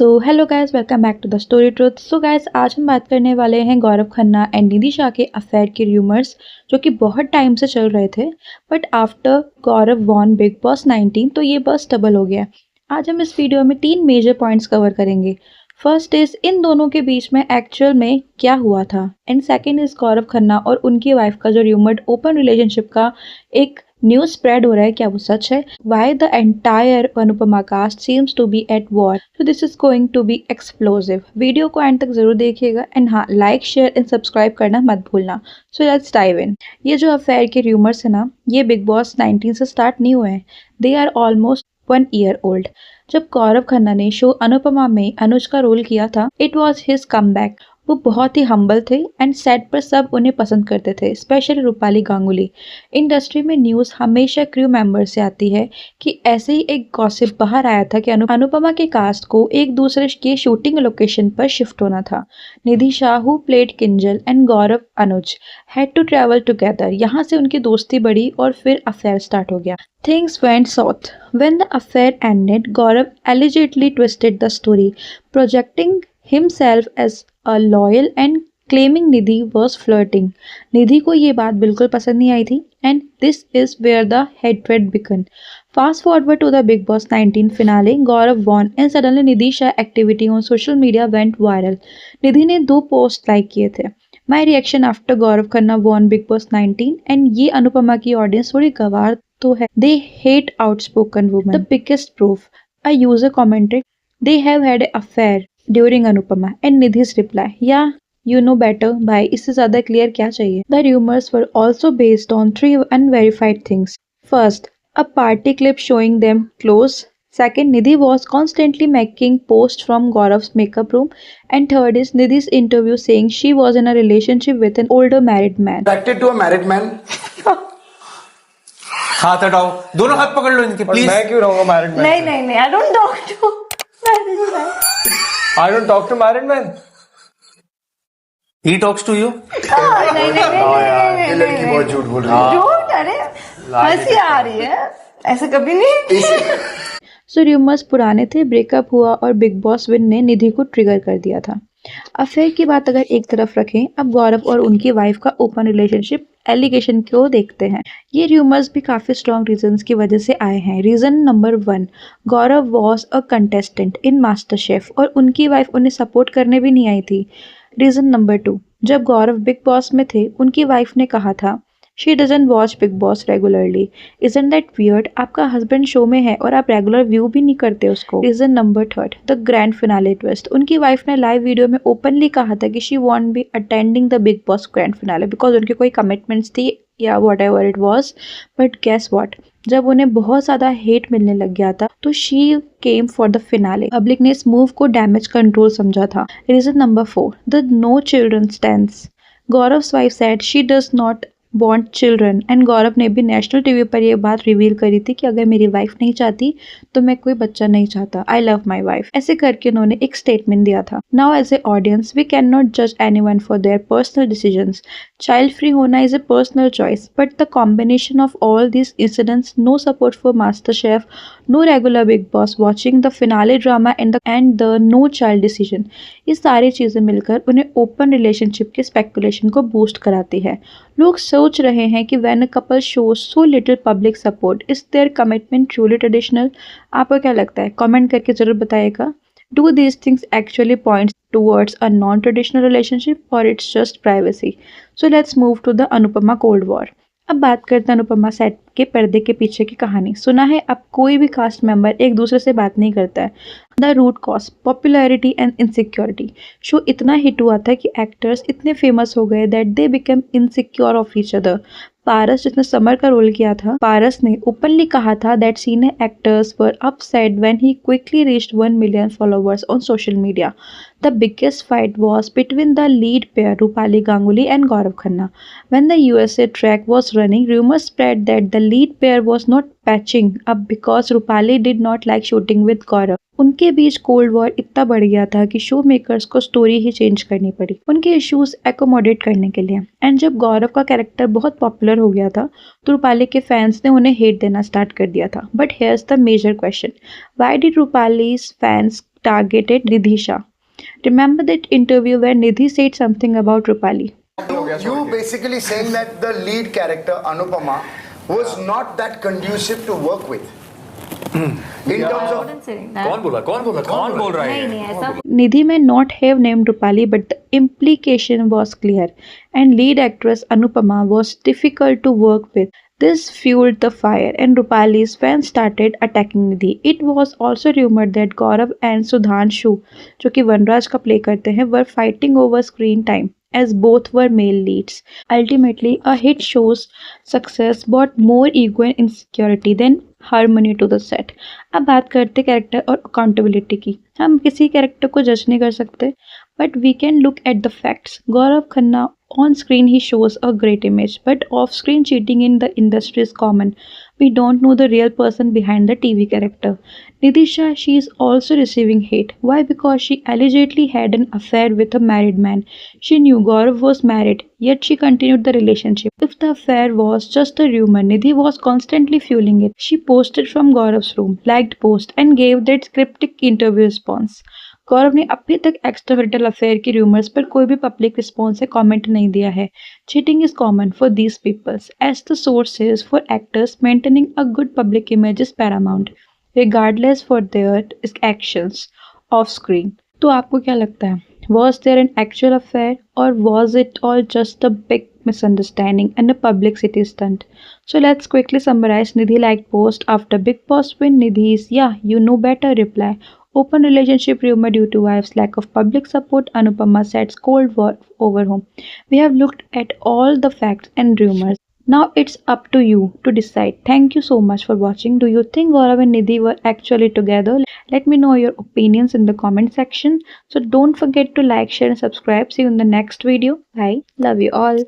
So hello guys, welcome back to the story truth. So guys, आज हम बात करने वाले हैं गौरव खन्ना एंड निधि शाह के अफेयर के रूमर्स जो कि बहुत टाइम से चल रहे थे, but after Gaurav won Bigg Boss 19 तो ये बस डबल हो गया। आज हम इस वीडियो में 3 मेजर पॉइंट्स कवर करेंगे। फर्स्ट इज इन दोनों के बीच में एक्चुअल में क्या हुआ था, and second is Gaurav Khanna और उनकी वाइफ का जो र्यूमर्ड ओपन रिलेशनशिप का एक न्यूज स्प्रेड हो रहा है, क्या वो सच है? Why the entire Anupama cast seems to be at war, so this is going to be explosive. Video को एंड तक जरूर देखिएगा एंड हाँ, लाइक शेयर एंड सब्सक्राइब करना मत भूलना। So let's dive in. ये जो अफेयर के र्यूमर्स है ना, ये बिग बॉस 19 से स्टार्ट नहीं हुए हैं, they are almost 1 year old. जब गौरव खन्ना ने शो अनुपमा में अनुज का रोल किया था, इट वॉज हिज कमबैक। वो बहुत ही हम्बल थे एंड सेट पर सब उन्हें पसंद करते थे, स्पेशली रूपाली गांगुली। इंडस्ट्री में न्यूज़ हमेशा क्रू मेंबर से आती है कि ऐसे ही एक गॉसिप बाहर आया था कि अनुपमा के कास्ट को एक दूसरे के शूटिंग लोकेशन पर शिफ्ट होना था। Nidhi Shah who played Kinjal and Gaurav Anuj had to travel together. यहाँ से उनकी दोस्ती बढ़ी और फिर अफेयर स्टार्ट हो गया। Things went south. When the affair ended, Gaurav allegedly twisted the story, projecting himself as a loyal and claiming Nidhi was flirting. Nidhi को ये बात बिल्कुल पसंद नहीं आई थी and this is where the hatred began. Fast forward to the Big Boss 19 finale, Gaurav won and suddenly Nidhi Shah activity on social media went viral. Nidhi ने 2 post like किए थे। My reaction after Gaurav Khanna won Big Boss 19 and ये अनुपमा की audience थोड़ी गवार तो है। They hate outspoken women. The biggest proof, a user commented, they have had an affair during Anupama and Nidhi's reply, yeah, you know better, bye. इससे ज़्यादा clear क्या चाहिए? The rumors were also based on 3 unverified things. First, a party clip showing them close. Second, Nidhi was constantly making posts from Gaurav's makeup room. And third is Nidhi's interview saying she was in a relationship with an older married man. Attracted to a married man. हाथ हटाओ, दोनों हाथ पकड़ लो इनके, please. मैं क्यों रहूंगा married man? नहीं, I don't talk to married men. I don't talk to married men. He talks to you? नहीं, ये लड़की बहुत झूठ बोल रही है। झूठ? अरे हंसी आ रही है, ऐसे कभी नहीं। सो र्यूमर्स पुराने थे, ब्रेकअप हुआ और बिग बॉस विन ने निधि को ट्रिगर कर दिया था। अफेयर की बात अगर एक तरफ रखें, अब गौरव और उनकी वाइफ का ओपन रिलेशनशिप एलिगेशन को देखते हैं। ये र्यूमर्स भी काफ़ी स्ट्रॉन्ग रीजंस की वजह से आए हैं। Reason number 1, Gaurav was a contestant in master chef और उनकी वाइफ उन्हें सपोर्ट करने भी नहीं आई थी। रीज़न नंबर 2, जब गौरव बिग बॉस में थे, उनकी वाइफ ने कहा था she doesn't watch big boss regularly. Isn't that weird? आपका हस्बैंड शो में है और आप रेगुलर व्यू भी नहीं करते उसको। Reason number 3, the grand finale twist. उनकी वाइफ ने लाइव वीडियो में ओपनली कहा था कि she won't be attending the Bigg Boss grand finale because उनके कोई कमिटमेंट्स थी या whatever it was. But guess what, जब उन्हें बहुत ज़्यादा हेट मिलने लग गया था तो she came for the finale. Public ने इस मूव को डैमेज कंट्रोल समझा था। Reason number 4, the no children stands. Gaurav's wife said she does not want children and Gaurav ने भी नेशनल टीवी पर यह बात रिवील करी थी कि अगर मेरी वाइफ नहीं चाहती तो मैं कोई बच्चा नहीं चाहता, आई लव माई वाइफ। ऐसे करके उन्होंने एक स्टेटमेंट दिया था। Now as a audience we can not जज anyone for their personal decisions. Child free होना is a personal choice, but the combination of all this incidents, no support for MasterChef, no regular Bigg Boss watching the finale drama and the no child decision, ये सारी चीज़ें मिलकर उन्हें open relationship के speculation को boost कराती है। लोग सोच रहे हैं कि when a couple shows so little public support, is there commitment truly traditional? आपको क्या लगता है? कमेंट करके जरूर बताइएगा। Do these things actually points towards a non traditional relationship और it's just privacy? So let's move to the Anupamaa cold war. अब बात करते हैं अनुपमा सेट के पर्दे के पीछे की कहानी। सुना है अब कोई भी कास्ट मेंबर एक दूसरे से बात नहीं करता है। The root cause, popularity and insecurity. Show इतना हिट हुआ था कि एक्टर्स इतने फेमस हो गए that they become insecure of each other. Paras, जिसने समर का रोल किया था, पारस ने ओपनली कहा था that senior actors were upset when he quickly reached 1 million followers on social media. The biggest fight was between the lead pair Rupali Ganguly and Gaurav Khanna. When the USA track was running, rumors spread that the lead pair was not patching up because Rupali did not like shooting with Gaurav. उनके बीच cold war इतना बढ़ गया था कि show makers को story ही change करनी पड़ी उनके इश्यूज एकोमोडेट करने के लिए। एंड जब गौरव का कैरेक्टर बहुत पॉपुलर हो गया था तो रूपाली के फैंस ने उन्हें हेट देना स्टार्ट कर दिया था। But here's the major question, why did Rupali's fans targeted Nidhi Shah. Remember that interview where Nidhi said something about Rupali? You basically saying that the lead character Anupama was not that conducive to work with. In terms of कौन बोल रहा है? नहीं नहीं ऐसा Nidhi may not have named Rupali, but the implication was clear, and lead actress Anupama was difficult to work with. This fueled the fire, and Rupali's fans started attacking Nidhi. It was also rumored that Gaurav and Sudhanshu, जो कि वनराज का play करते हैं, were fighting over screen time, as both were male leads. Ultimately, a hit show's success brought more ego and insecurity than harmony to the set. अब बात करते character और accountability की. हम किसी कैरेक्टर को जज नहीं कर सकते, but we can look at the facts. Gaurav Khanna, on screen he shows a great image, but off screen cheating in the industry is common. We don't know the real person behind the TV character. Nidhi Shah, she is also receiving hate. Why? Because she allegedly had an affair with a married man. She knew Gaurav was married, yet she continued the relationship. If the affair was just a rumor, Nidhi was constantly fueling it. She posted from Gaurav's room, liked post, and gave that cryptic interview response. गौरव ने अभी तक extramarital affair की rumours पर कोई भी public response या comment नहीं दिया है. Cheating is common for these peoples. As the source is for actors maintaining a good public image is paramount regardless for their actions off screen. तो आपको क्या लगता है? Was there an actual affair, or was it all just a big misunderstanding and a publicity stunt? So let's quickly summarize Nidhi liked post after Bigg Boss win. Nidhi's "Yeah, you know better" reply. Open relationship rumor due to wife's lack of public support. Anupama sets cold war over home. We have looked at all the facts and rumors. Now it's up to you to decide. Thank you so much for watching. Do you think Gaurav and Nidhi were actually together? Let me know your opinions in the comment section. So don't forget to like, share and subscribe. See you in the next video. Bye. Love you all.